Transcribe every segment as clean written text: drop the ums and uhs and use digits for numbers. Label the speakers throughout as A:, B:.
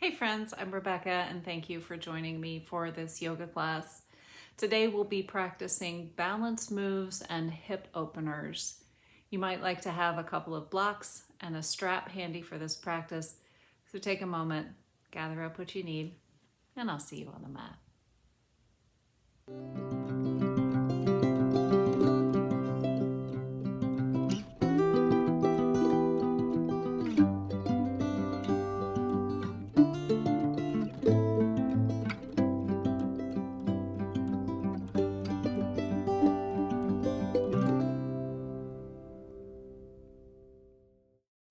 A: Hey friends, I'm Rebecca and thank you for joining me for this yoga class. Today we'll be practicing balance moves and hip openers. You might like to have a couple of blocks and a strap handy for this practice, so take a moment, gather up what you need, and I'll see you on the mat.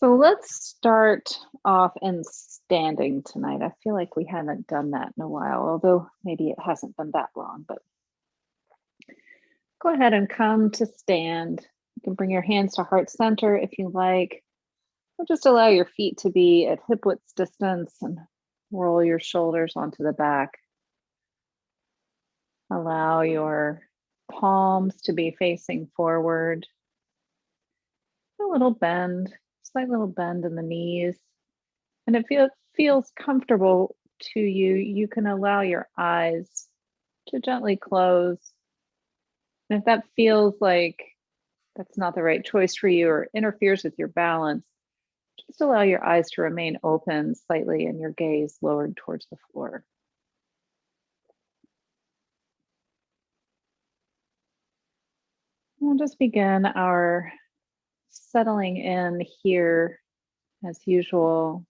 B: So let's start off in standing tonight. I feel like we haven't done that in a while, although maybe it hasn't been that long, but go ahead and come to stand. You can bring your hands to heart center if you like, or just allow your feet to be at hip width distance and roll your shoulders onto the back. Allow your palms to be facing forward. A little bend, slight little bend in the knees. And if it feels comfortable to you, you can allow your eyes to gently close. And if that feels like that's not the right choice for you or interferes with your balance, just allow your eyes to remain open slightly and your gaze lowered towards the floor. We'll just begin our settling in here as usual,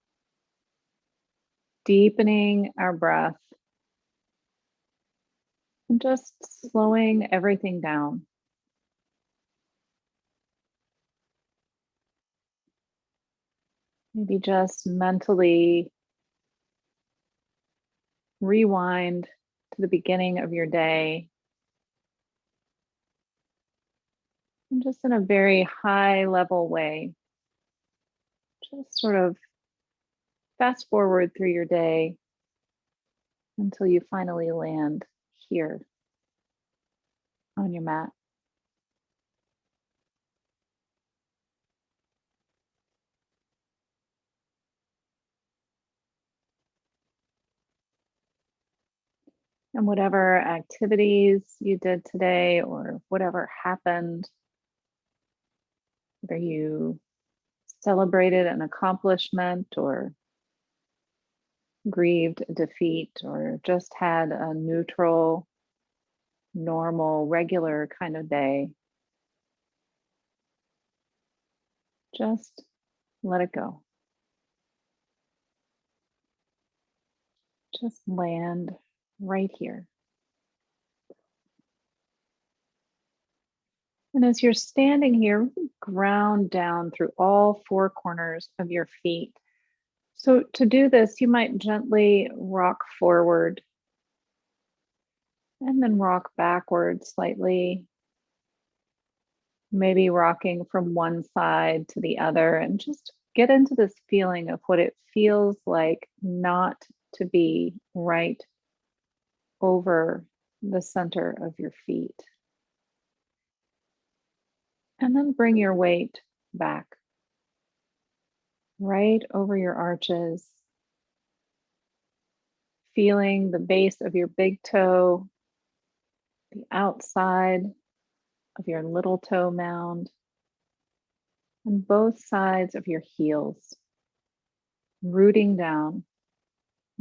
B: deepening our breath and just slowing everything down. Maybe just mentally rewind to the beginning of your day and just in a very high level way, just sort of fast forward through your day until you finally land here on your mat. And whatever activities you did today or whatever happened, whether you celebrated an accomplishment or grieved a defeat or just had a neutral, normal, regular kind of day, just let it go. Just land right here. And as you're standing here, ground down through all four corners of your feet. So to do this, you might gently rock forward and then rock backward slightly, maybe rocking from one side to the other, and just get into this feeling of what it feels like not to be right over the center of your feet. And then bring your weight back right over your arches, feeling the base of your big toe, the outside of your little toe mound, and both sides of your heels, rooting down,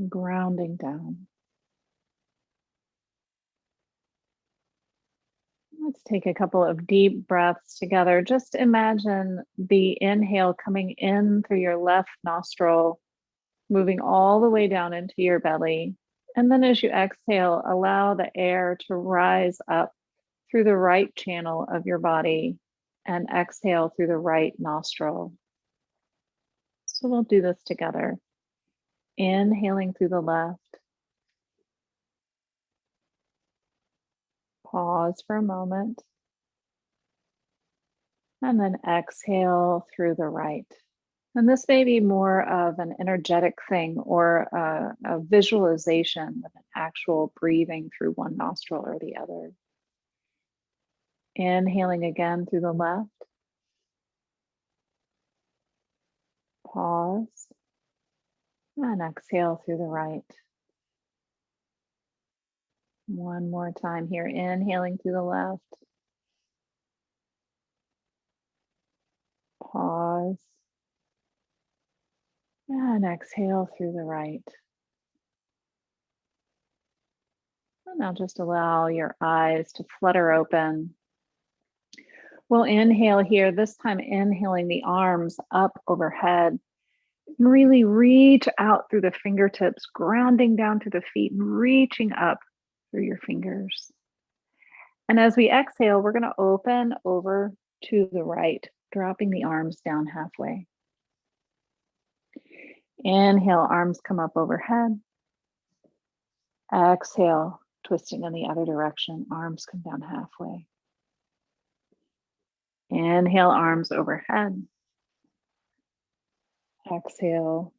B: grounding down. Let's take a couple of deep breaths together. Just imagine the inhale coming in through your left nostril, moving all the way down into your belly. And then as you exhale, allow the air to rise up through the right channel of your body and exhale through the right nostril. So we'll do this together. Inhaling through the left. Pause for a moment. And then exhale through the right. And this may be more of an energetic thing or a visualization than an actual breathing through one nostril or the other. Inhaling again through the left. Pause. And exhale through the right. One more time here, inhaling through the left. Pause. And exhale through the right. And now just allow your eyes to flutter open. We'll inhale here, this time inhaling the arms up overhead. And really reach out through the fingertips, grounding down through the feet and reaching up through your fingers. And as we exhale, we're going to open over to the right, dropping the arms down halfway. Inhale, arms come up overhead. Exhale, twisting in the other direction, arms come down halfway. Inhale, arms overhead. Exhale,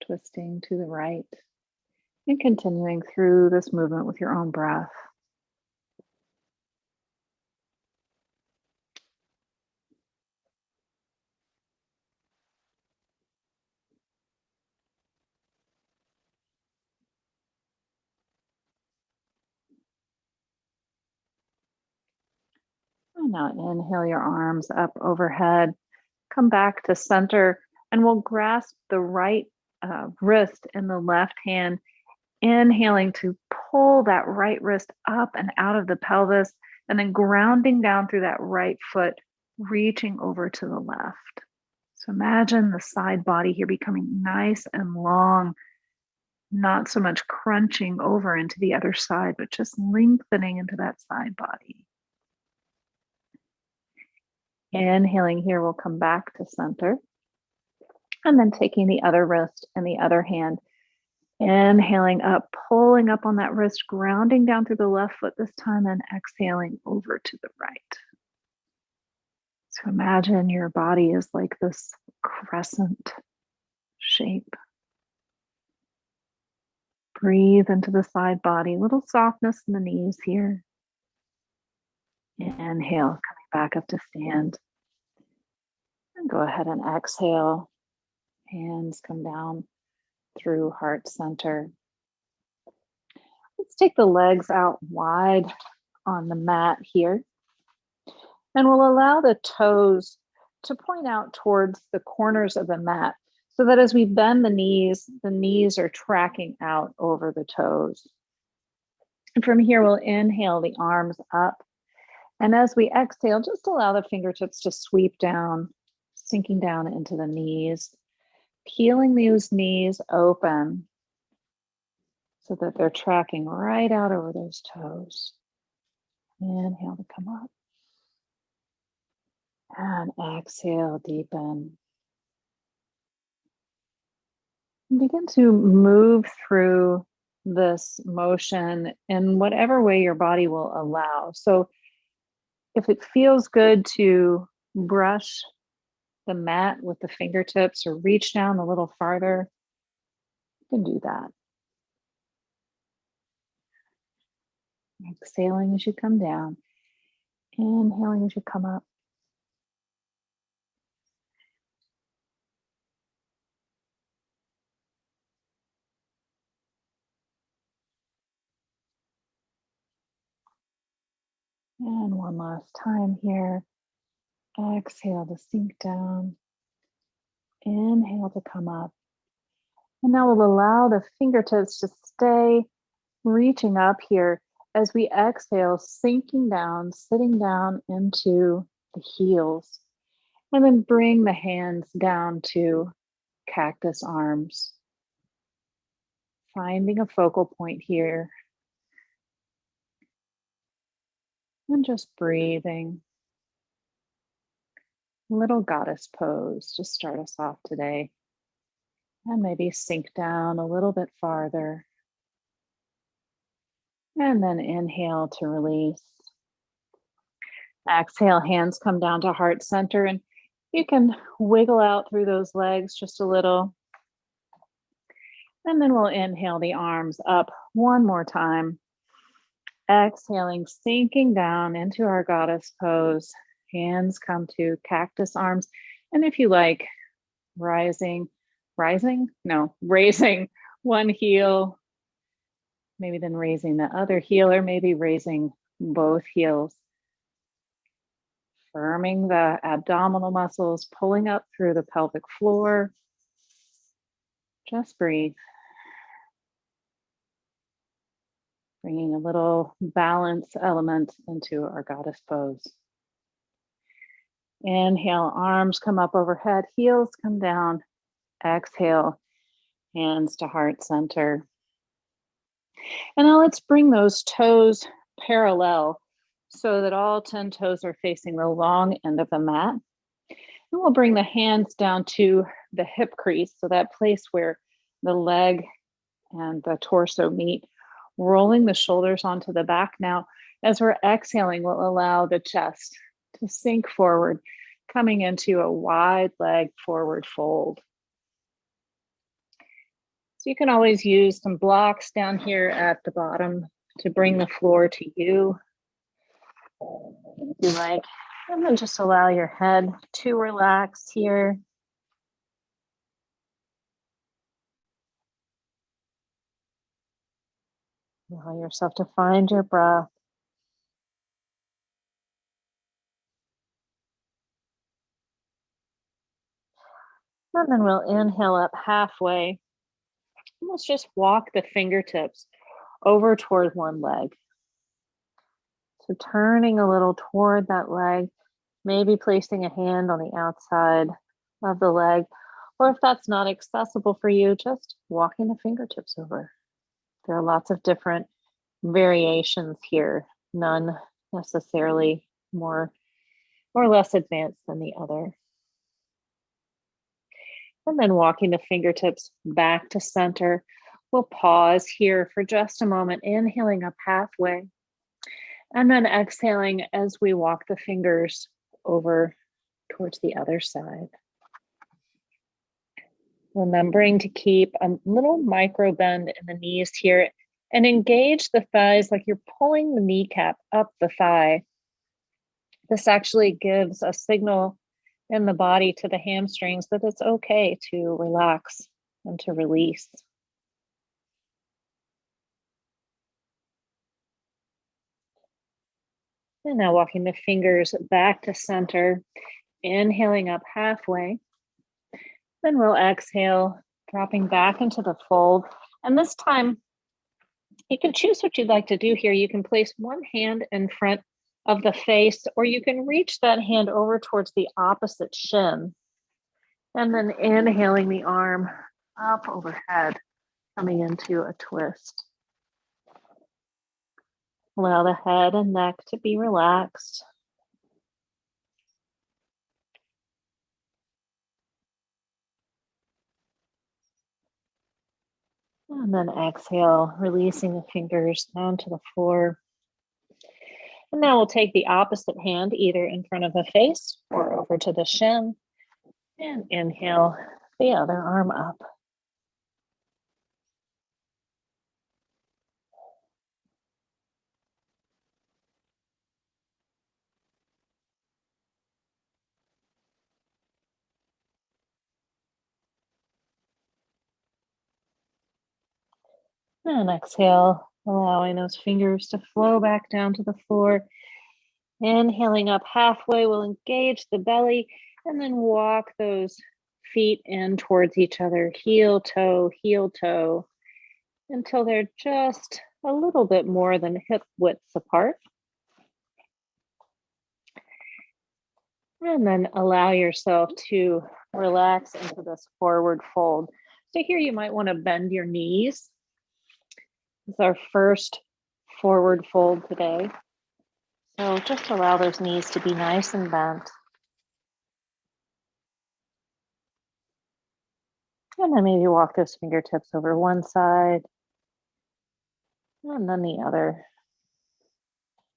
B: twisting to the right. And continuing through this movement with your own breath. And now inhale your arms up overhead. Come back to center and we'll grasp the right wrist in the left hand, inhaling to pull that right wrist up and out of the pelvis, and then grounding down through that right foot, reaching over to the left. So imagine the side body here becoming nice and long, not so much crunching over into the other side, but just lengthening into that side body. Inhaling here, we'll come back to center. And then taking the other wrist and the other hand, inhaling up, pulling up on that wrist, grounding down through the left foot this time, and exhaling over to the right. So imagine your body is like this crescent shape. Breathe into the side body, little softness in the knees here. Inhale, coming back up to stand. And go ahead and exhale. Hands come down through heart center. Let's take the legs out wide on the mat here. And we'll allow the toes to point out towards the corners of the mat so that as we bend the knees are tracking out over the toes. And from here, we'll inhale the arms up. And as we exhale, just allow the fingertips to sweep down, sinking down into the knees, peeling those knees open so that they're tracking right out over those toes. Inhale to come up. And exhale, deepen. And begin to move through this motion in whatever way your body will allow. So if it feels good to brush the mat with the fingertips or reach down a little farther, you can do that. Exhaling as you come down, inhaling as you come up. And one last time here. Exhale to sink down. Inhale to come up. And now we'll allow the fingertips to stay reaching up here as we exhale, sinking down, sitting down into the heels. And then bring the hands down to cactus arms. Finding a focal point here. And just breathing. Little goddess pose to start us off today. And maybe sink down a little bit farther. And then inhale to release. Exhale, hands come down to heart center, and you can wiggle out through those legs just a little. And then we'll inhale the arms up one more time. Exhaling, sinking down into our goddess pose. Hands come to cactus arms. And if you like, rising raising one heel, maybe then raising the other heel, or maybe raising both heels. Firming the abdominal muscles, pulling up through the pelvic floor. Just breathe. Bringing a little balance element into our goddess pose. Inhale, arms come up overhead, heels come down. Exhale, hands to heart center. And now let's bring those toes parallel so that all 10 toes are facing the long end of the mat. And we'll bring the hands down to the hip crease, so that place where the leg and the torso meet, rolling the shoulders onto the back. Now, as we're exhaling, we'll allow the chest to sink forward, coming into a wide leg forward fold. So you can always use some blocks down here at the bottom to bring the floor to you, if you like. And then just allow your head to relax here. Allow yourself to find your breath. And then we'll inhale up halfway. And let's just walk the fingertips over toward one leg. So turning a little toward that leg, maybe placing a hand on the outside of the leg, or if that's not accessible for you, just walking the fingertips over. There are lots of different variations here, none necessarily more or less advanced than the other. And then walking the fingertips back to center. We'll pause here for just a moment, inhaling up halfway, and then exhaling as we walk the fingers over towards the other side. Remembering to keep a little micro bend in the knees here and engage the thighs like you're pulling the kneecap up the thigh. This actually gives a signal in the body to the hamstrings that it's okay to relax and to release. And now walking the fingers back to center, inhaling up halfway. Then we'll exhale, dropping back into the fold. And this time, you can choose what you'd like to do here. You can place one hand in front of the face, or you can reach that hand over towards the opposite shin. And then inhaling the arm up overhead, coming into a twist. Allow the head and neck to be relaxed. And then exhale, releasing the fingers down to the floor. And now we'll take the opposite hand, either in front of the face or over to the shin. And inhale the other arm up. And exhale, allowing those fingers to flow back down to the floor. Inhaling up halfway, we'll engage the belly and then walk those feet in towards each other, heel toe, until they're just a little bit more than hip widths apart. And then allow yourself to relax into this forward fold. So here you might want to bend your knees. It's our first forward fold today. So just allow those knees to be nice and bent. And then maybe walk those fingertips over one side and then the other.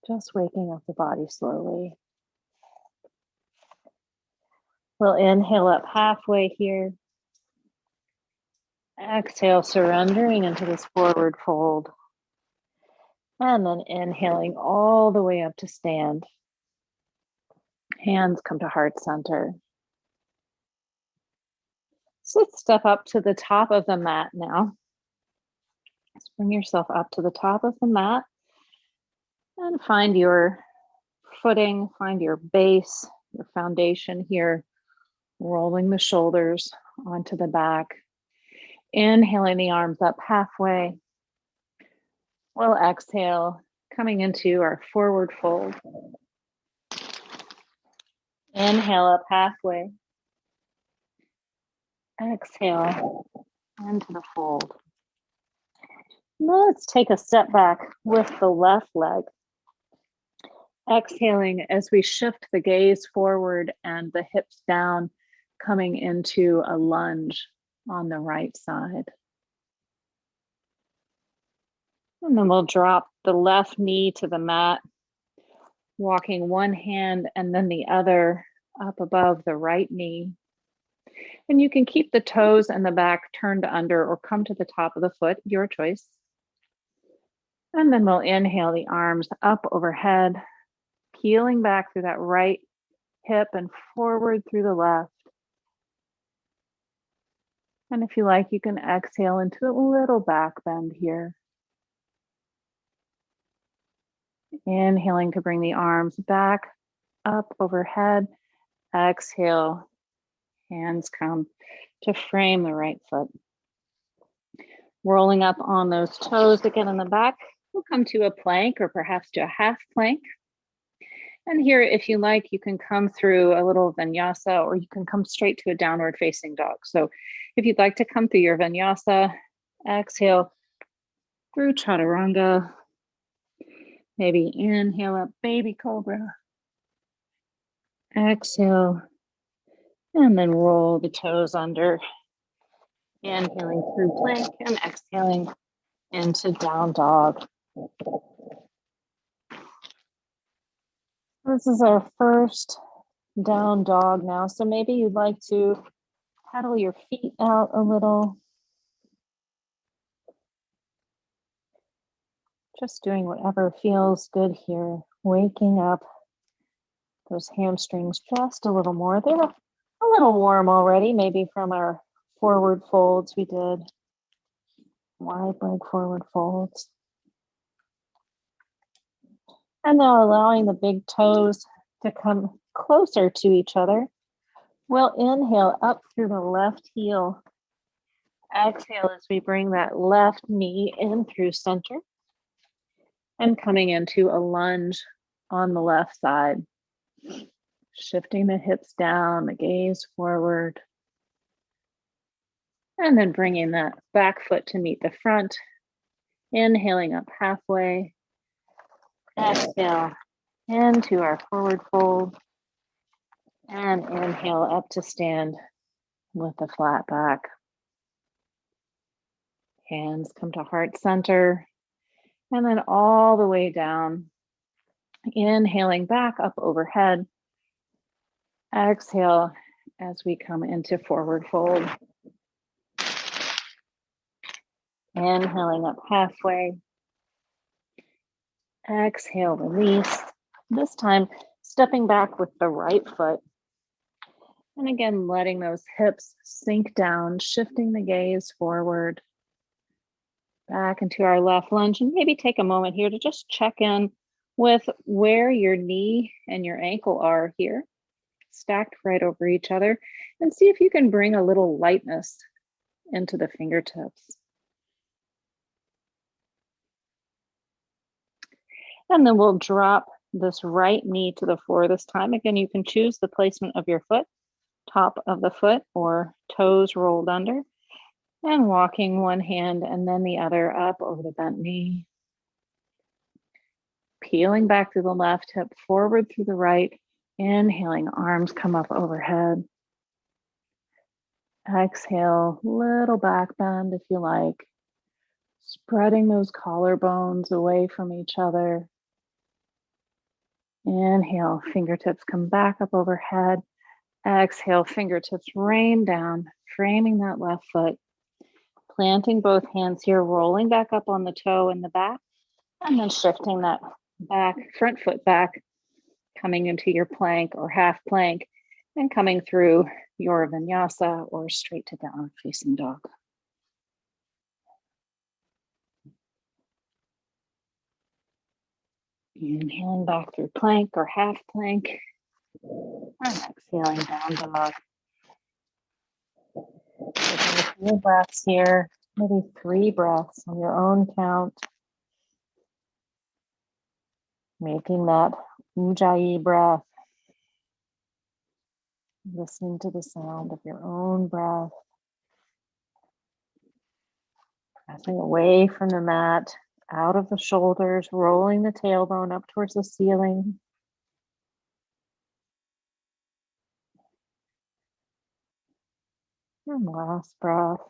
B: Just waking up the body slowly. We'll inhale up halfway here. Exhale, surrendering into this forward fold. And then inhaling all the way up to stand. Hands come to heart center. So let's step up to the top of the mat now. Let's bring yourself up to the top of the mat and find your footing, find your base, your foundation here, rolling the shoulders onto the back. Inhaling the arms up halfway. We'll exhale, coming into our forward fold. Inhale up halfway. Exhale into the fold. Let's take a step back with the left leg. Exhaling as we shift the gaze forward and the hips down, coming into a lunge on the right side. And then we'll drop the left knee to the mat, walking one hand and then the other up above the right knee. And you can keep the toes and the back turned under or come to the top of the foot, your choice. And then we'll inhale the arms up overhead, peeling back through that right hip and forward through the left. And if you like, you can exhale into a little back bend here. Inhaling to bring the arms back up overhead. Exhale, hands come to frame the right foot. Rolling up on those toes again in the back. We'll come to a plank or perhaps to a half plank. And here, if you like, you can come through a little vinyasa or you can come straight to a downward facing dog. So if you'd like to come through your vinyasa, exhale through chaturanga. Maybe inhale up, baby cobra. Exhale, and then roll the toes under. Inhaling through plank and exhaling into down dog. This is our first down dog now. So maybe you'd like to pedal your feet out a little. Just doing whatever feels good here. Waking up those hamstrings just a little more. They're a little warm already, maybe from our forward folds we did. Wide leg forward folds. And now allowing the big toes to come closer to each other. We'll inhale up through the left heel. Exhale as we bring that left knee in through center. And coming into a lunge on the left side. Shifting the hips down, the gaze forward. And then bringing that back foot to meet the front. Inhaling up halfway. Exhale into our forward fold. And inhale up to stand with the flat back. Hands come to heart center. And then all the way down. Inhaling back up overhead. Exhale as we come into forward fold. Inhaling up halfway. Exhale, release. This time, stepping back with the right foot. And again, letting those hips sink down, shifting the gaze forward. Back into our left lunge. And maybe take a moment here to just check in with where your knee and your ankle are here. Stacked right over each other. And see if you can bring a little lightness into the fingertips. And then we'll drop this right knee to the floor this time. Again, you can choose the placement of your foot, top of the foot or toes rolled under, and walking one hand and then the other up over the bent knee. Peeling back through the left hip, forward through the right, inhaling, arms come up overhead. Exhale, little back bend if you like. Spreading those collarbones away from each other. Inhale, fingertips come back up overhead. Exhale, fingertips rain down, framing that left foot. Planting both hands here, rolling back up on the toe in the back, and then shifting that back, front foot back, coming into your plank or half plank. And coming through your vinyasa or straight to downward facing dog. Inhaling back through plank or half plank. And exhaling down dog. Taking a few breaths here, maybe 3 breaths on your own count. Making that ujjayi breath. Listening to the sound of your own breath. Pressing away from the mat, out of the shoulders, rolling the tailbone up towards the ceiling. And last breath.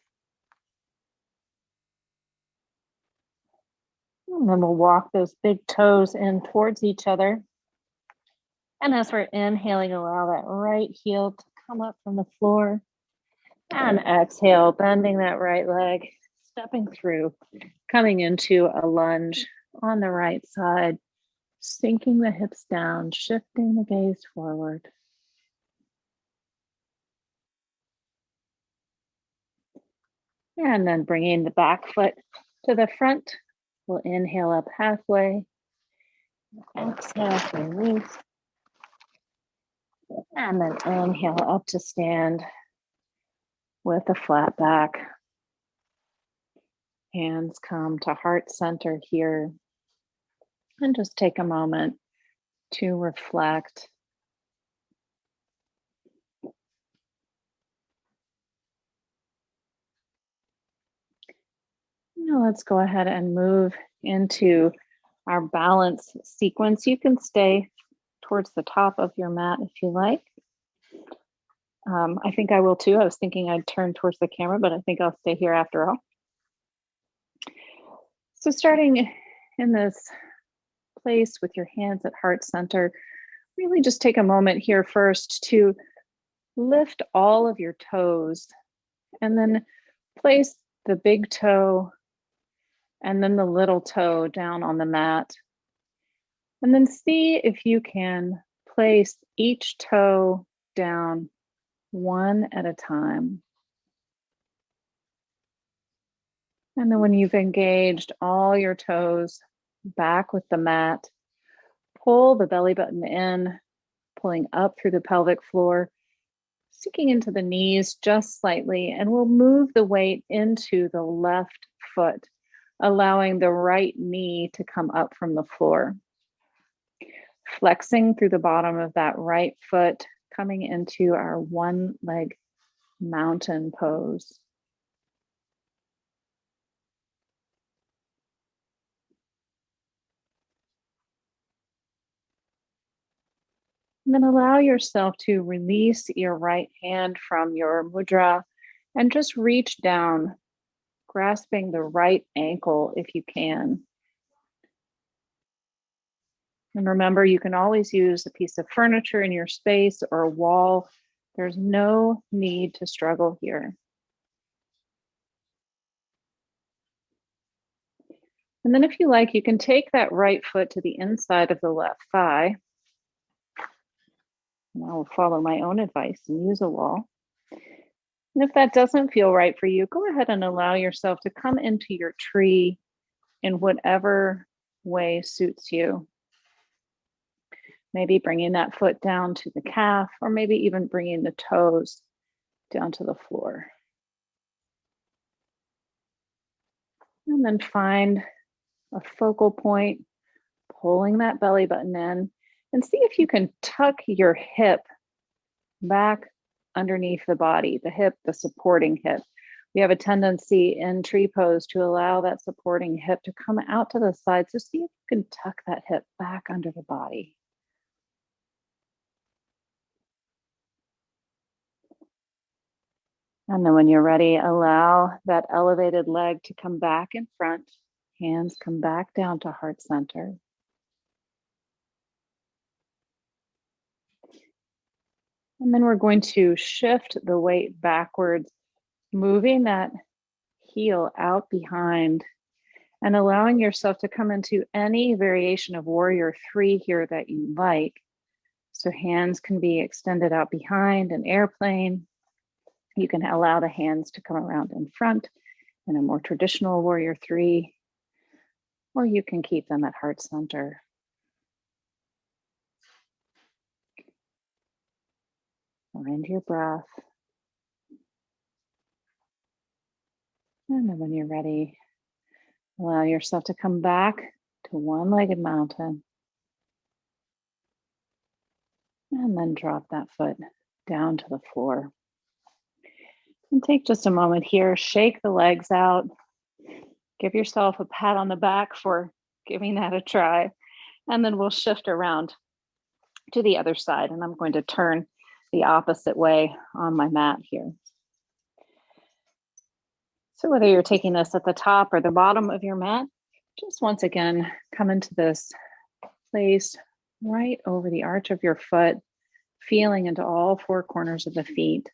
B: And then we'll walk those big toes in towards each other. And as we're inhaling, allow that right heel to come up from the floor. And exhale, bending that right leg, stepping through, coming into a lunge on the right side, sinking the hips down, shifting the gaze forward. And then bringing the back foot to the front. We'll inhale up halfway. Exhale, release. And then inhale up to stand with a flat back. Hands come to heart center here. And just take a moment to reflect. Now let's go ahead and move into our balance sequence. You can stay towards the top of your mat if you like. I think I will too. I was thinking I'd turn towards the camera, but I think I'll stay here after all. So starting in this place with your hands at heart center, really just take a moment here first to lift all of your toes and then place the big toe and then the little toe down on the mat. And then see if you can place each toe down one at a time. And then when you've engaged all your toes back with the mat, pull the belly button in, pulling up through the pelvic floor, sinking into the knees just slightly, and we'll move the weight into the left foot, allowing the right knee to come up from the floor. Flexing through the bottom of that right foot, coming into our one leg mountain pose. And then allow yourself to release your right hand from your mudra and just reach down, grasping the right ankle if you can. And remember, you can always use a piece of furniture in your space or a wall. There's no need to struggle here. And then if you like, you can take that right foot to the inside of the left thigh. And I will follow my own advice and use a wall. And if that doesn't feel right for you, go ahead and allow yourself to come into your tree in whatever way suits you. Maybe bringing that foot down to the calf, or maybe even bringing the toes down to the floor. And then find a focal point, pulling that belly button in, and see if you can tuck your hip back underneath the body, the hip, the supporting hip. We have a tendency in tree pose to allow that supporting hip to come out to the side. So see if you can tuck that hip back under the body. And then when you're ready, allow that elevated leg to come back in front. Hands come back down to heart center. And then we're going to shift the weight backwards, moving that heel out behind and allowing yourself to come into any variation of warrior 3 here that you like. So hands can be extended out behind an airplane. You can allow the hands to come around in front in a more traditional warrior three, or you can keep them at heart center. Find your breath. And then when you're ready, allow yourself to come back to one-legged mountain. And then drop that foot down to the floor. And take just a moment here, shake the legs out. Give yourself a pat on the back for giving that a try. And then we'll shift around to the other side. And I'm going to turn the opposite way on my mat here. So whether you're taking this at the top or the bottom of your mat, just once again, come into this place right over the arch of your foot, feeling into all four corners of the feet,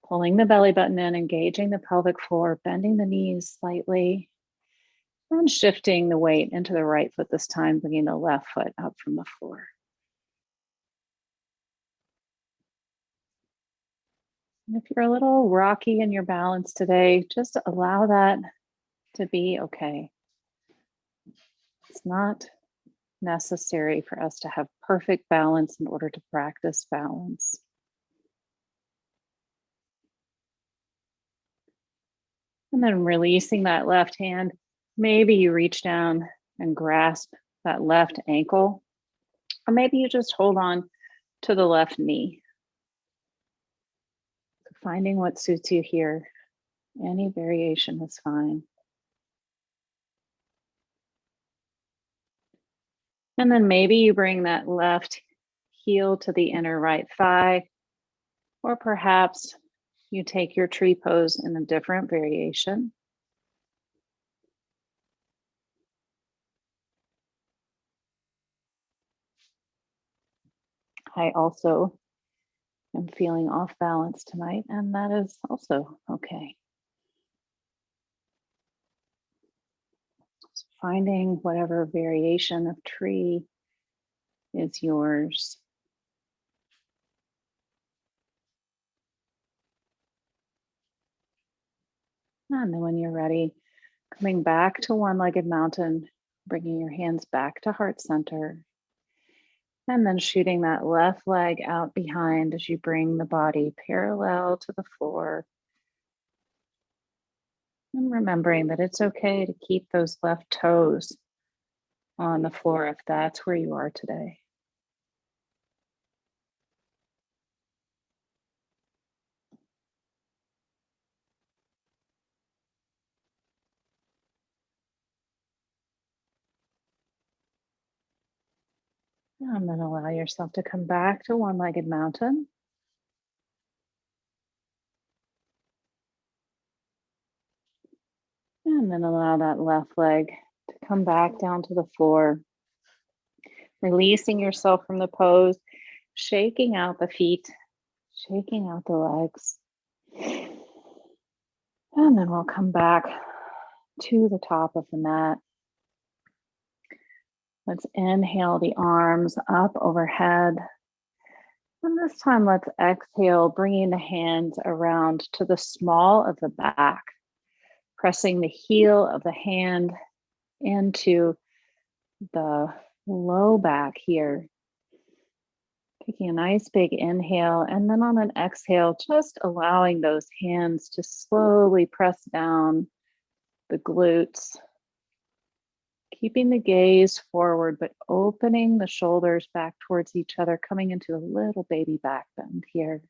B: pulling the belly button in, engaging the pelvic floor, bending the knees slightly, and shifting the weight into the right foot this time, bringing the left foot up from the floor. And if you're a little rocky in your balance today, just allow that to be okay. It's not necessary for us to have perfect balance in order to practice balance. And then releasing that left hand, maybe you reach down and grasp that left ankle, or maybe you just hold on to the left knee. Finding what suits you here. Any variation is fine. And then maybe you bring that left heel to the inner right thigh, or perhaps you take your tree pose in a different variation. I also am feeling off balance tonight, and that is also okay. So finding whatever variation of tree is yours. And then when you're ready, coming back to one-legged mountain, bringing your hands back to heart center, and then shooting that left leg out behind as you bring the body parallel to the floor. And remembering that it's okay to keep those left toes on the floor if that's where you are today. And then allow yourself to come back to one-legged mountain. And then allow that left leg to come back down to the floor. Releasing yourself from the pose, shaking out the feet, shaking out the legs. And then we'll come back to the top of the mat. Let's inhale the arms up overhead. And this time, let's exhale, bringing the hands around to the small of the back, pressing the heel of the hand into the low back here. Taking a nice big inhale, and then on an exhale, just allowing those hands to slowly press down the glutes. Keeping the gaze forward, but opening the shoulders back towards each other, coming into a little baby back bend here.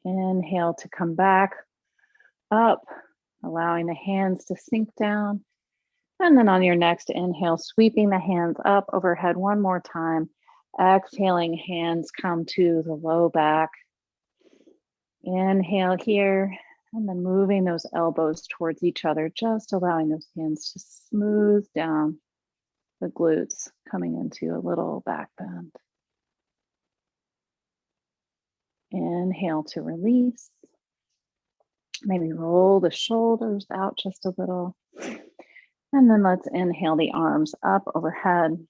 B: Inhale to come back up, allowing the hands to sink down. And then on your next inhale, sweeping the hands up overhead one more time. Exhaling, hands come to the low back. Inhale here, and then moving those elbows towards each other, just allowing those hands to smooth down the glutes, coming into a little back bend. Inhale to release. Maybe roll the shoulders out just a little. And then let's inhale the arms up overhead.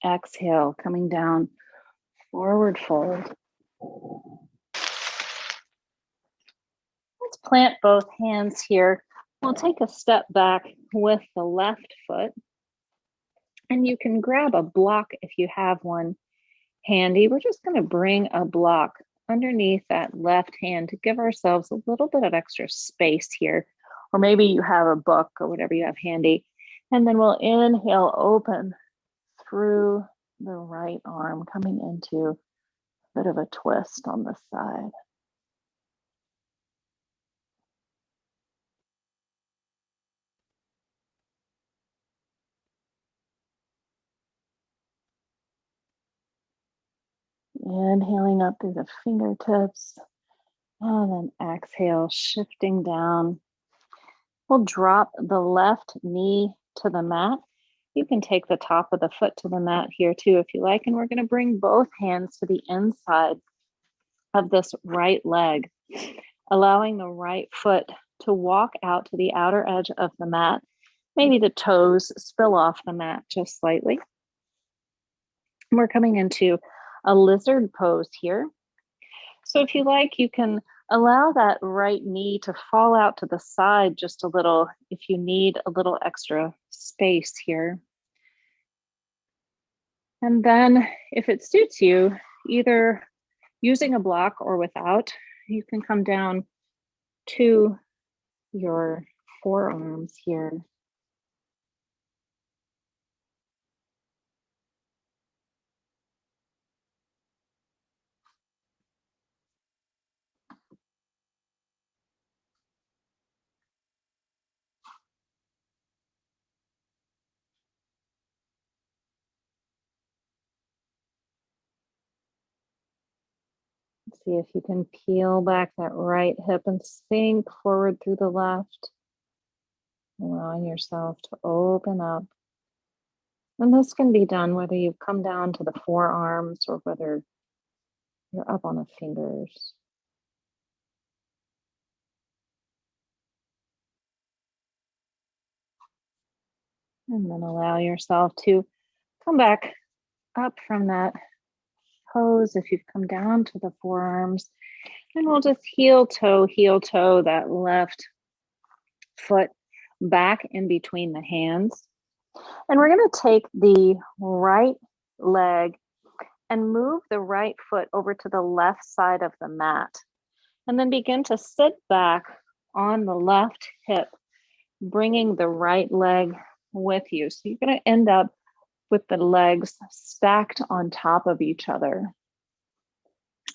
B: exhale, coming down, forward fold. Let's plant both hands here. We'll take a step back with the left foot. And you can grab a block if you have one handy. We're just going to bring a block underneath that left hand to give ourselves a little bit of extra space here. Or maybe you have a book or whatever you have handy. And then we'll inhale, open through the right arm, coming into a bit of a twist on the side. Inhaling up through the fingertips, and then exhale, shifting down. We'll drop the left knee to the mat. You can take the top of the foot to the mat here too if you like. And we're going to bring both hands to the inside of this right leg, allowing the right foot to walk out to the outer edge of the mat. Maybe the toes spill off the mat just slightly. We're coming into a lizard pose here. So if you like, you can allow that right knee to fall out to the side just a little if you need a little extra space here. And then if it suits you, either using a block or without, you can come down to your forearms here. See if you can peel back that right hip and sink forward through the left, allowing yourself to open up. And this can be done whether you've come down to the forearms or whether you're up on the fingers. And then allow yourself to come back up from that pose if you've come down to the forearms. And we'll just heel toe that left foot back in between the hands. And we're going to take the right leg and move the right foot over to the left side of the mat. And then begin to sit back on the left hip, bringing the right leg with you. So you're going to end up with the legs stacked on top of each other.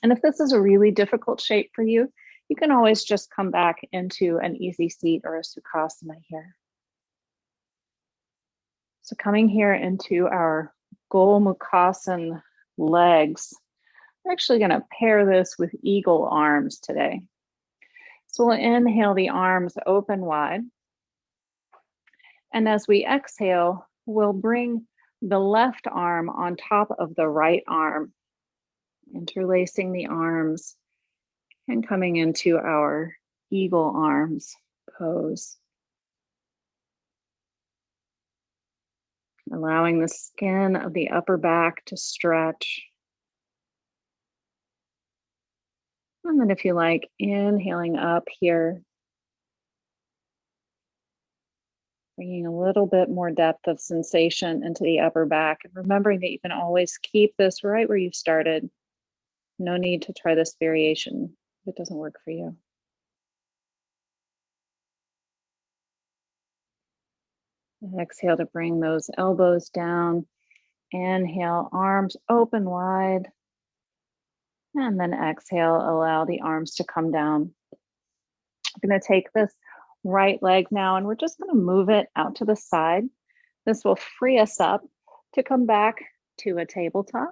B: And if this is a really difficult shape for you, you can always just come back into an easy seat or a sukhasana here. So coming here into our Gomukhasan legs, we're actually going to pair this with eagle arms today. So we'll inhale, the arms open wide. And as we exhale, we'll bring the left arm on top of the right arm, interlacing the arms and coming into our eagle arms pose. Allowing the skin of the upper back to stretch. And then if you like, inhaling up here, bringing a little bit more depth of sensation into the upper back, and remembering that you can always keep this right where you started. No need to try this variation if it doesn't work for you. And exhale to bring those elbows down. Inhale, arms open wide. And then exhale, allow the arms to come down. I'm going to take this right leg now, and we're just going to move it out to the side. This will free us up to come back to a tabletop.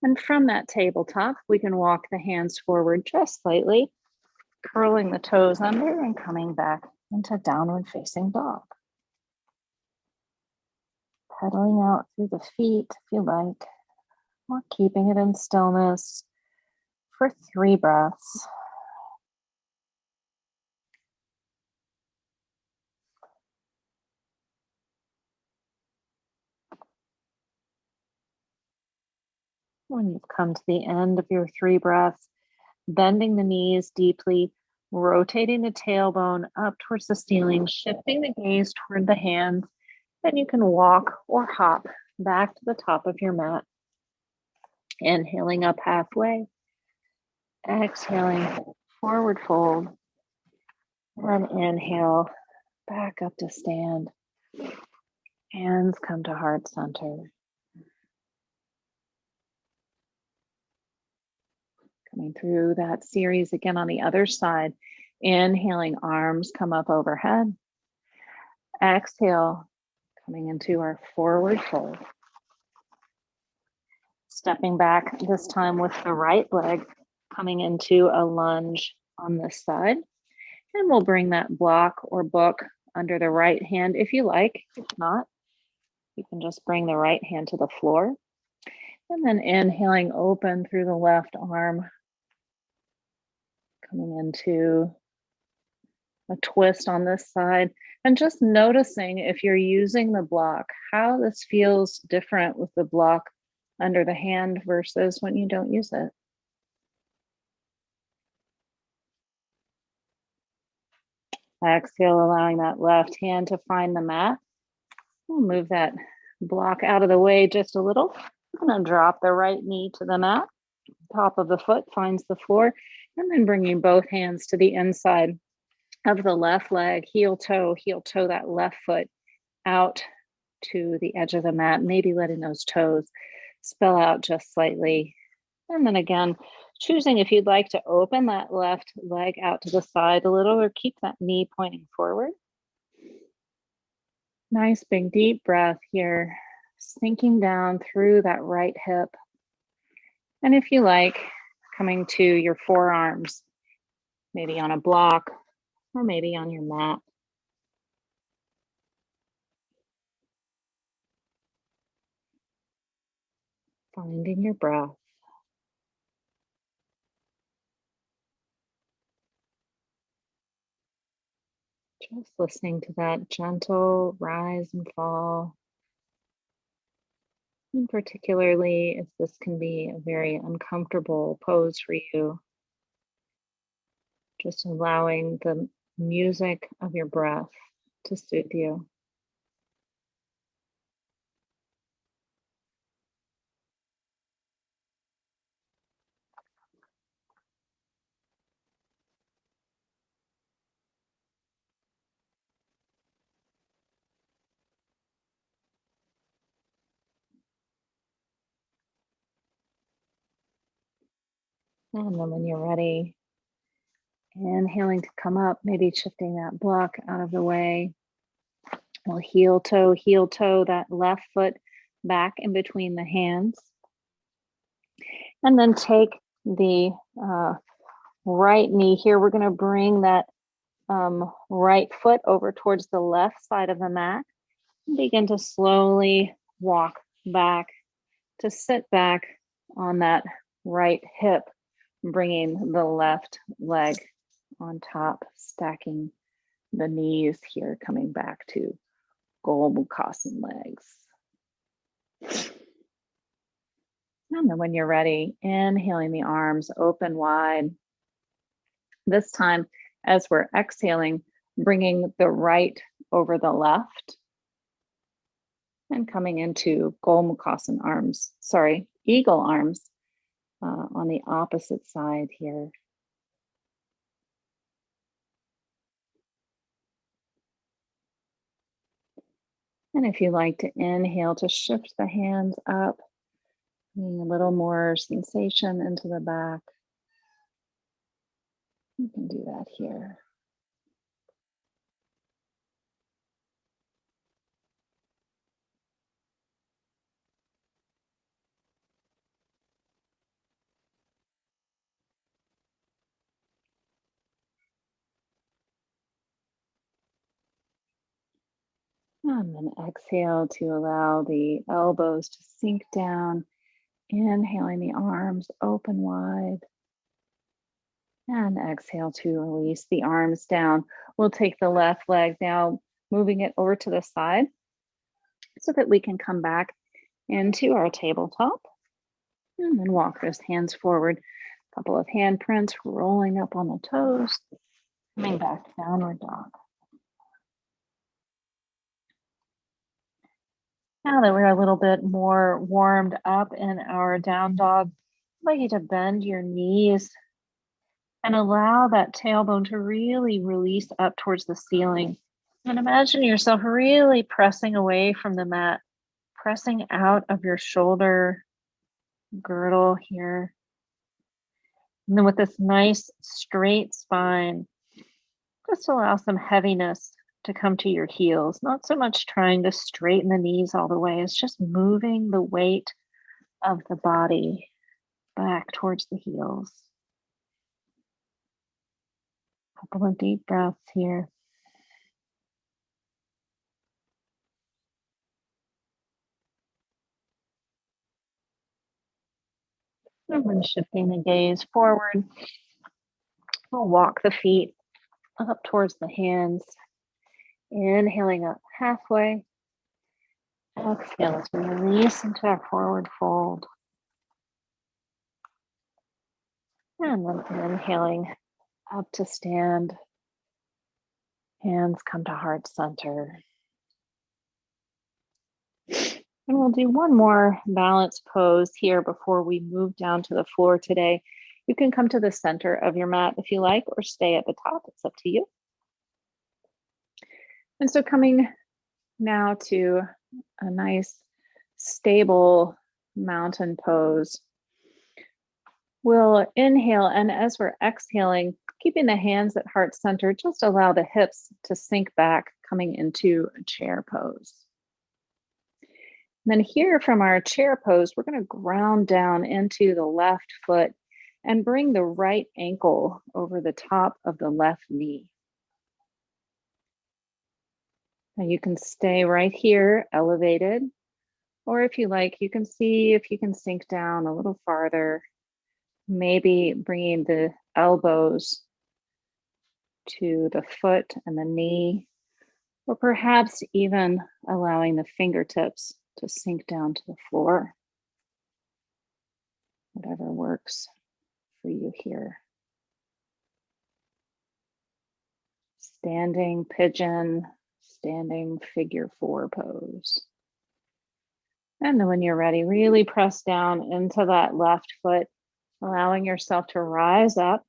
B: And from that tabletop, we can walk the hands forward just slightly, curling the toes under and coming back into downward facing dog. Pedaling out through the feet if you like, or keeping it in stillness for 3 breaths. When you've come to the end of your 3 breaths, bending the knees deeply, rotating the tailbone up towards the ceiling, shifting the gaze toward the hands, then you can walk or hop back to the top of your mat. Inhaling up halfway, exhaling, forward fold, and inhale, back up to stand. Hands come to heart center. Coming through that series again on the other side. Inhaling, arms come up overhead. Exhale, coming into our forward fold. Stepping back this time with the right leg, coming into a lunge on this side. And we'll bring that block or book under the right hand if you like. If not, you can just bring the right hand to the floor. And then inhaling, open through the left arm, coming into a twist on this side. And just noticing if you're using the block, how this feels different with the block under the hand versus when you don't use it. Exhale, allowing that left hand to find the mat. We'll move that block out of the way just a little. I'm going to drop the right knee to the mat. Top of the foot finds the floor. And then bringing both hands to the inside of the left leg, heel toe that left foot out to the edge of the mat, maybe letting those toes spill out just slightly. And then again, choosing if you'd like to open that left leg out to the side a little or keep that knee pointing forward. Nice big deep breath here, sinking down through that right hip. And if you like, coming to your forearms, maybe on a block or maybe on your mat. Finding your breath. Just listening to that gentle rise and fall. And particularly if this can be a very uncomfortable pose for you, just allowing the music of your breath to soothe you. And then when you're ready, inhaling to come up, maybe shifting that block out of the way. We'll heel toe that left foot back in between the hands. And then take the right knee here. We're going to bring that right foot over towards the left side of the mat. And begin to slowly walk back to sit back on that right hip, bringing the left leg on top, stacking the knees here, coming back to Gomukhsan legs. And then when you're ready, inhaling the arms open wide. This time, as we're exhaling, bringing the right over the left and coming into Gomukhsan arms, eagle arms on the opposite side here. And if you like to inhale, to shift the hands up, bringing a little more sensation into the back. You can do that here. And then exhale to allow the elbows to sink down. Inhaling the arms open wide. And exhale to release the arms down. We'll take the left leg now, moving it over to the side so that we can come back into our tabletop. And then walk those hands forward. A couple of hand prints rolling up on the toes. Coming back to downward dog. Now that we're a little bit more warmed up in our down dog, I'd like you to bend your knees and allow that tailbone to really release up towards the ceiling. And imagine yourself really pressing away from the mat, pressing out of your shoulder girdle here. And then with this nice straight spine, just allow some heaviness to come to your heels. Not so much trying to straighten the knees all the way, it's just moving the weight of the body back towards the heels. Couple of deep breaths here. And then shifting the gaze forward, we'll walk the feet up towards the hands. Inhaling up halfway. Exhale as we release into our forward fold. And then inhaling up to stand. Hands come to heart center. And we'll do one more balance pose here before we move down to the floor today. You can come to the center of your mat if you like, or stay at the top. It's up to you. And so coming now to a nice, stable mountain pose. We'll inhale, and as we're exhaling, keeping the hands at heart center, just allow the hips to sink back, coming into a chair pose. And then here from our chair pose, we're going to ground down into the left foot and bring the right ankle over the top of the left knee. Now you can stay right here, elevated, or if you like, you can see if you can sink down a little farther, maybe bringing the elbows to the foot and the knee, or perhaps even allowing the fingertips to sink down to the floor. Whatever works for you here. Standing pigeon, standing figure four pose. And then when you're ready, really press down into that left foot, allowing yourself to rise up.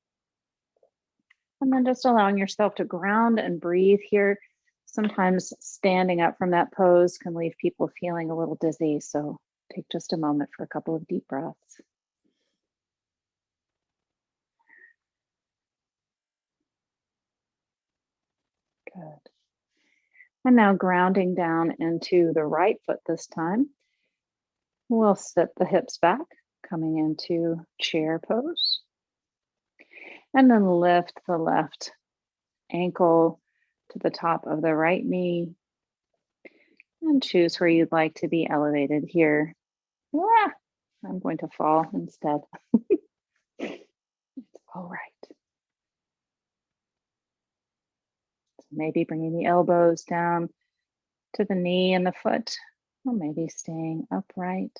B: And then just allowing yourself to ground and breathe here. Sometimes standing up from that pose can leave people feeling a little dizzy. So take just a moment for a couple of deep breaths. Good. And now grounding down into the right foot this time. We'll sit the hips back, coming into chair pose. And then lift the left ankle to the top of the right knee. And choose where you'd like to be elevated here. I'm going to fall instead. It's all right. Maybe bringing the elbows down to the knee and the foot, or maybe staying upright.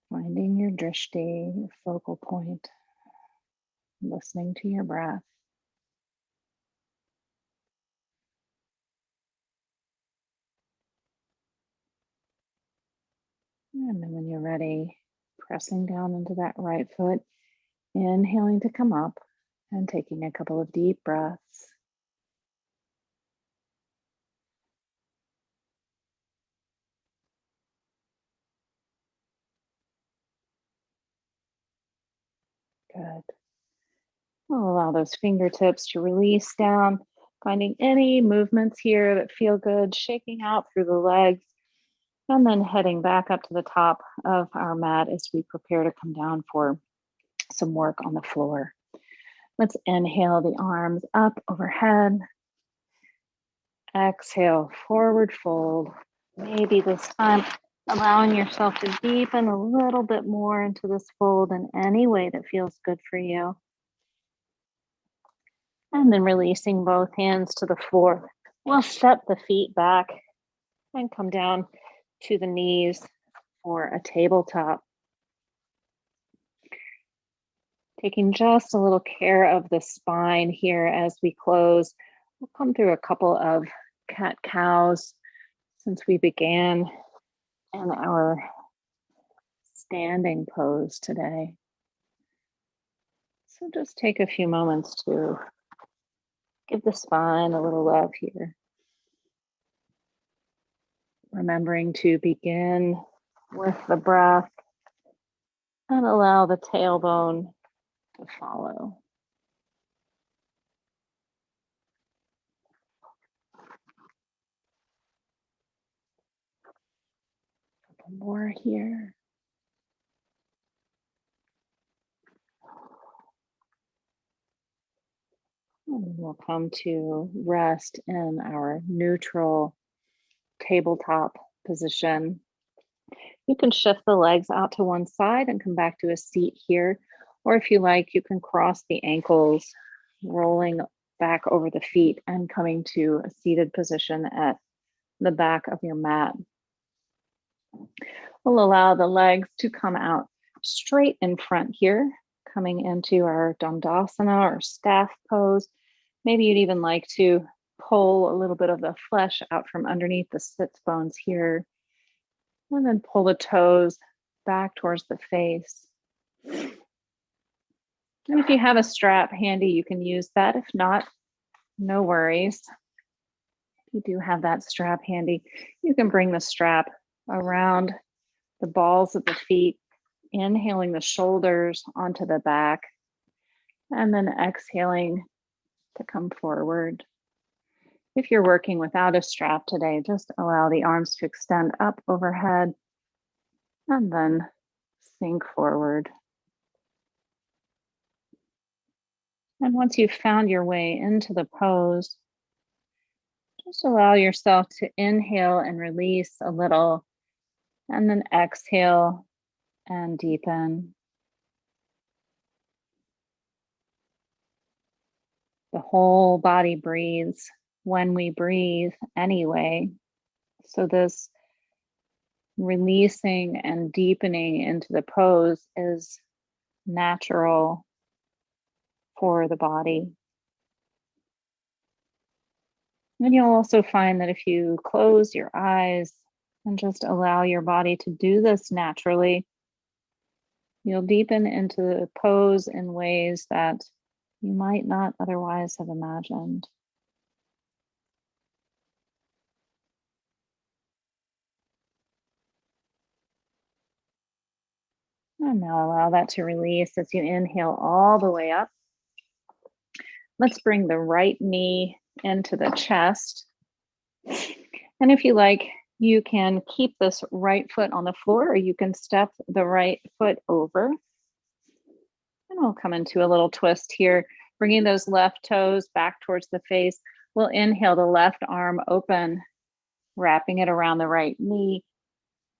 B: Finding your drishti, your focal point, listening to your breath. And then when you're ready, pressing down into that right foot, inhaling to come up and taking a couple of deep breaths. Good. We'll allow those fingertips to release down, finding any movements here that feel good, shaking out through the legs, and then heading back up to the top of our mat as we prepare to come down for some work on the floor. Let's inhale the arms up overhead. Exhale, forward fold. Maybe this time allowing yourself to deepen a little bit more into this fold in any way that feels good for you. And then releasing both hands to the floor We'll step the feet back and come down to the knees for a tabletop. Taking just a little care of the spine here as we close. We'll come through a couple of cat-cows since we began in our standing pose today. So just take a few moments to give the spine a little love here. Remembering to begin with the breath and allow the tailbone to follow. A couple more here. And we'll come to rest in our neutral tabletop position. You can shift the legs out to one side and come back to a seat here. Or if you like, you can cross the ankles, rolling back over the feet and coming to a seated position at the back of your mat. We'll allow the legs to come out straight in front here, coming into our Dandasana or staff pose. Maybe you'd even like to pull a little bit of the flesh out from underneath the sits bones here. And then pull the toes back towards the face. And if you have a strap handy, you can use that. If not, no worries. If you do have that strap handy, you can bring the strap around the balls of the feet, inhaling the shoulders onto the back, and then exhaling to come forward. If you're working without a strap today, just allow the arms to extend up overhead and then sink forward. And once you've found your way into the pose, just allow yourself to inhale and release a little, and then exhale and deepen. The whole body breathes when we breathe anyway. So this releasing and deepening into the pose is natural for the body. And you'll also find that if you close your eyes and just allow your body to do this naturally, you'll deepen into the pose in ways that you might not otherwise have imagined. And now allow that to release as you inhale all the way up. Let's bring the right knee into the chest. And if you like, you can keep this right foot on the floor, or you can step the right foot over. And we'll come into a little twist here, bringing those left toes back towards the face. We'll inhale the left arm open, wrapping it around the right knee,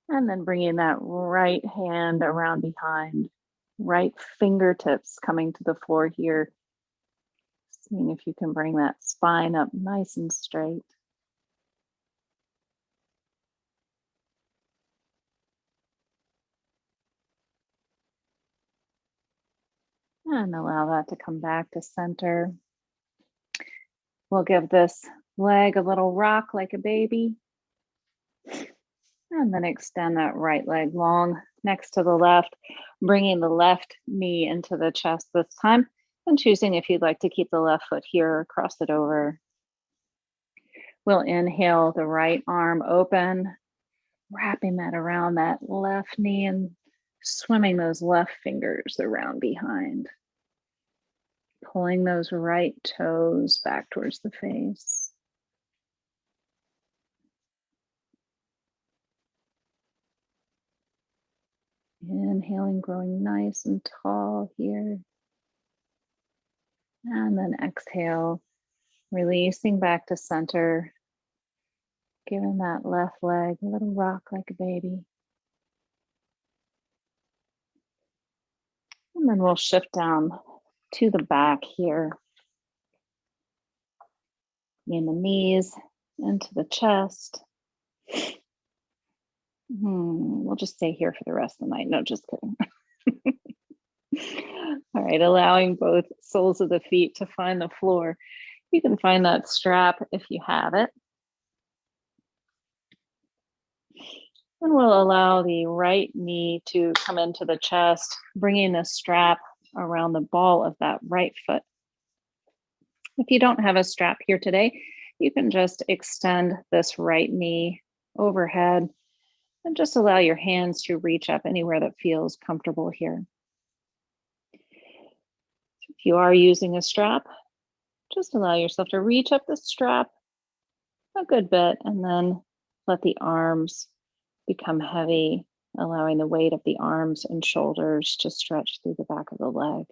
B: and then bringing that right hand around behind, right fingertips coming to the floor here. Seeing if you can bring that spine up nice and straight. And allow that to come back to center. We'll give this leg a little rock like a baby. And then extend that right leg long next to the left, bringing the left knee into the chest this time, and choosing if you'd like to keep the left foot here or cross it over. We'll inhale the right arm open, wrapping that around that left knee and swimming those left fingers around behind. Pulling those right toes back towards the face. Inhaling, growing nice and tall here. And then exhale, releasing back to center, giving that left leg a little rock like a baby. And then we'll shift down to the back here. In the knees, into the chest. We'll just stay here for the rest of the night. No, just kidding. All right, allowing both soles of the feet to find the floor. You can find that strap if you have it. And we'll allow the right knee to come into the chest, bringing the strap around the ball of that right foot. If you don't have a strap here today, you can just extend this right knee overhead and just allow your hands to reach up anywhere that feels comfortable here. If you are using a strap, just allow yourself to reach up the strap a good bit and then let the arms become heavy, allowing the weight of the arms and shoulders to stretch through the back of the leg.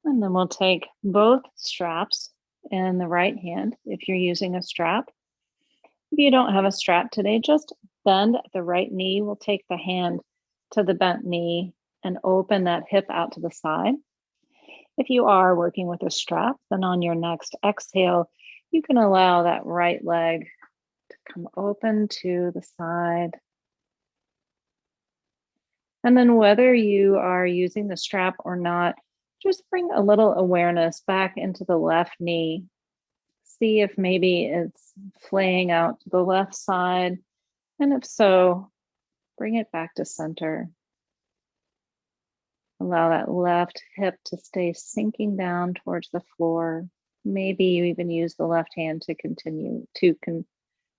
B: And then we'll take both straps in the right hand if you're using a strap. If you don't have a strap today, just bend at the right knee. We'll take the hand to the bent knee and open that hip out to the side. If you are working with a strap, then on your next exhale, you can allow that right leg to come open to the side. And then whether you are using the strap or not, just bring a little awareness back into the left knee. See if maybe it's flaying out to the left side. And if so, bring it back to center. Allow that left hip to stay sinking down towards the floor. Maybe you even use the left hand to continue to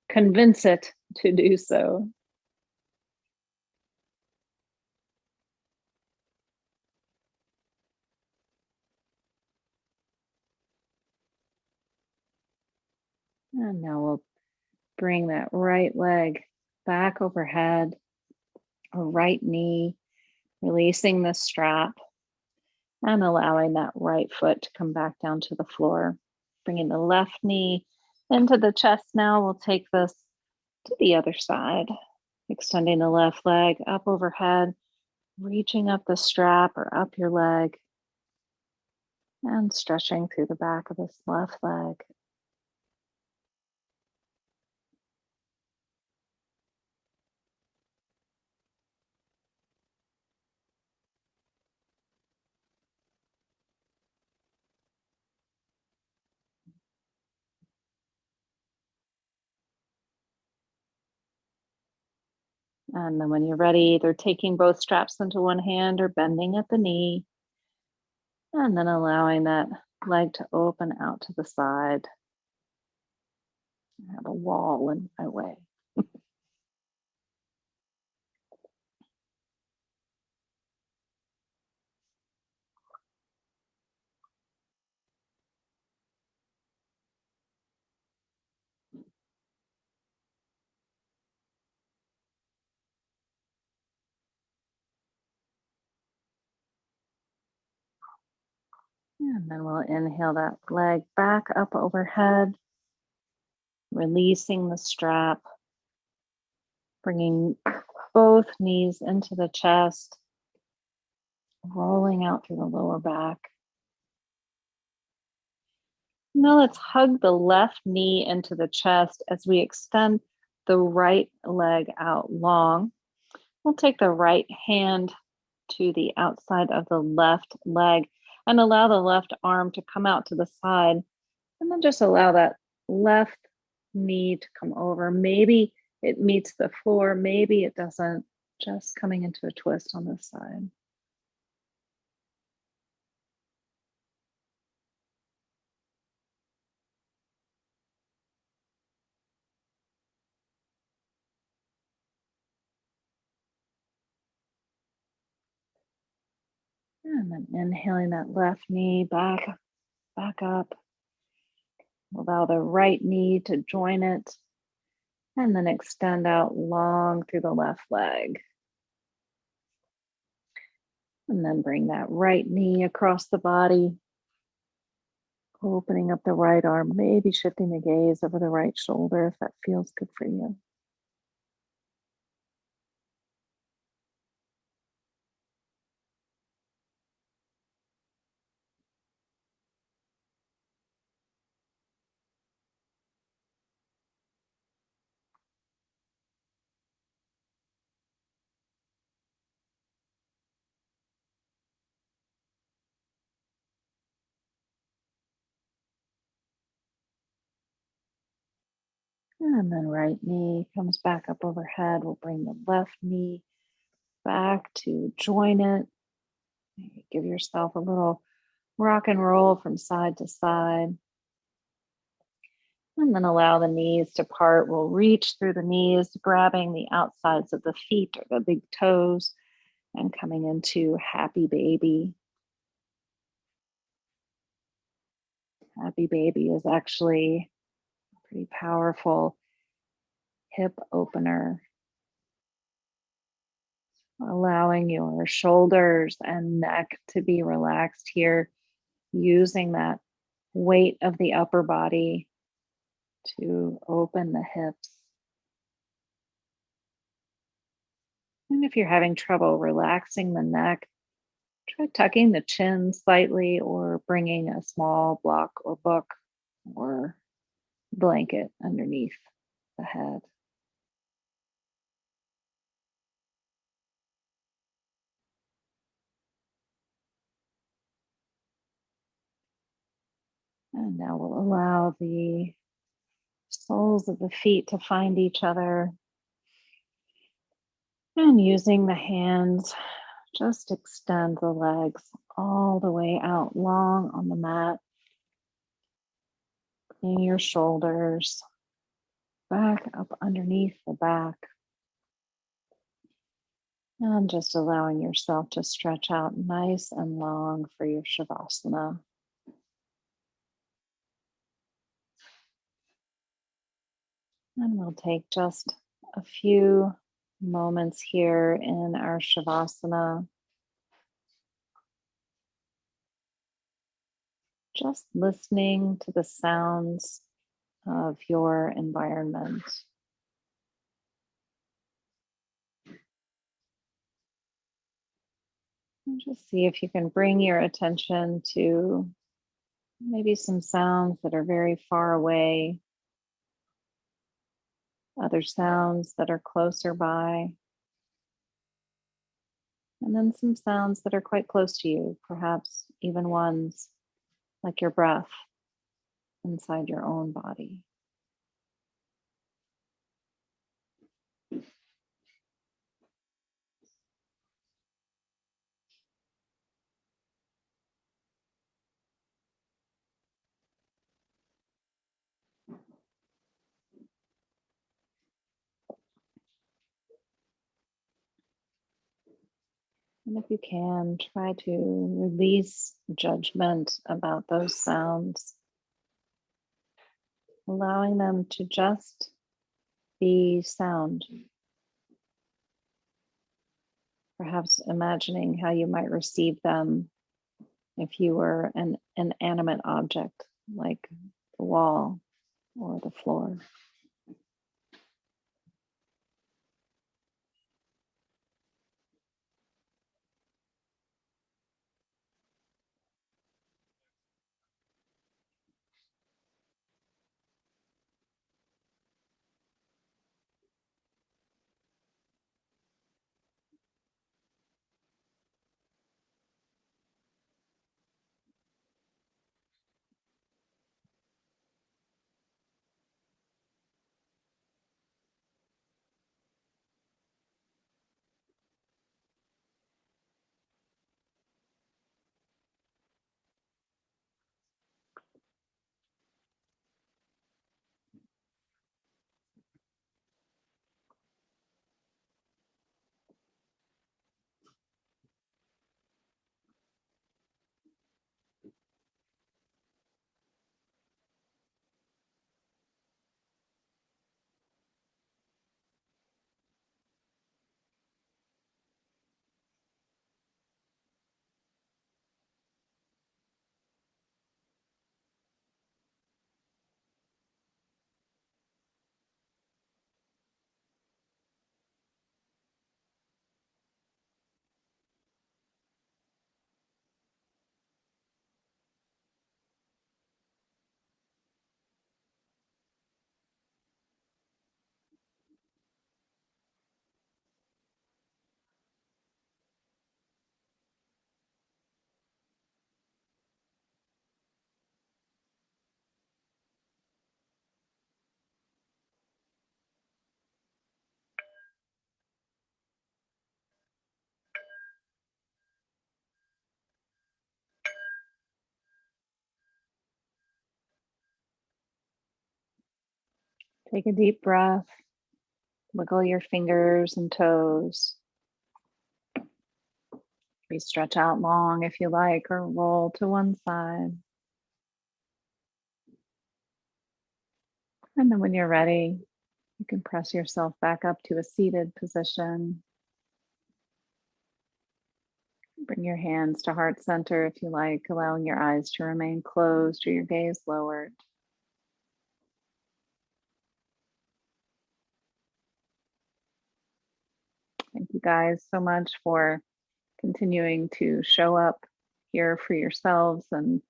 B: convince it to do so. And now we'll bring that right leg back overhead, a right knee, releasing the strap and allowing that right foot to come back down to the floor. Bringing the left knee into the chest now. We'll take this to the other side, extending the left leg up overhead, reaching up the strap or up your leg, and stretching through the back of this left leg. And then when you're ready, either taking both straps into one hand or bending at the knee, and then allowing that leg to open out to the side. I have a wall in my way. And then we'll inhale that leg back up overhead, releasing the strap, bringing both knees into the chest, rolling out through the lower back. Now let's hug the left knee into the chest as we extend the right leg out long. We'll take the right hand to the outside of the left leg and allow the left arm to come out to the side. And then just allow that left knee to come over. Maybe it meets the floor, maybe it doesn't, just coming into a twist on this side. And then inhaling that left knee back up. Allow the right knee to join it. And then extend out long through the left leg. And then bring that right knee across the body. Opening up the right arm, maybe shifting the gaze over the right shoulder if that feels good for you. And then right knee comes back up overhead. We'll bring the left knee back to join it. Maybe give yourself a little rock and roll from side to side. And then allow the knees to part. We'll reach through the knees, grabbing the outsides of the feet or the big toes, and coming into happy baby. Happy baby is actually a pretty powerful hip opener, allowing your shoulders and neck to be relaxed here, using that weight of the upper body to open the hips. And if you're having trouble relaxing the neck, try tucking the chin slightly or bringing a small block or book or blanket underneath the head. And now we'll allow the soles of the feet to find each other. And using the hands, just extend the legs all the way out long on the mat. Bring your shoulders back up underneath the back. And just allowing yourself to stretch out nice and long for your Shavasana. And we'll take just a few moments here in our Shavasana, just listening to the sounds of your environment. And just see if you can bring your attention to maybe some sounds that are very far away, other sounds that are closer by, and then some sounds that are quite close to you, perhaps even ones like your breath inside your own body. And if you can, try to release judgment about those sounds, allowing them to just be sound. Perhaps imagining how you might receive them if you were an inanimate object like the wall or the floor. Take a deep breath. Wiggle your fingers and toes. Maybe stretch out long if you like, or roll to one side. And then when you're ready, you can press yourself back up to a seated position. Bring your hands to heart center if you like, allowing your eyes to remain closed or your gaze lowered. Thank you guys so much for continuing to show up here for yourselves and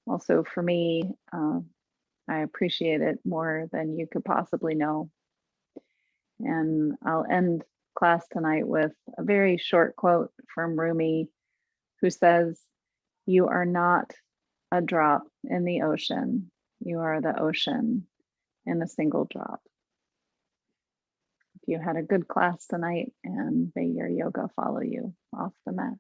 B: also for me. I appreciate it more than you could possibly know. And I'll end class tonight with a very short quote from Rumi, who says, "You are not a drop in the ocean. You are the ocean in a single drop." If you had a good class tonight, and may your yoga follow you off the mat.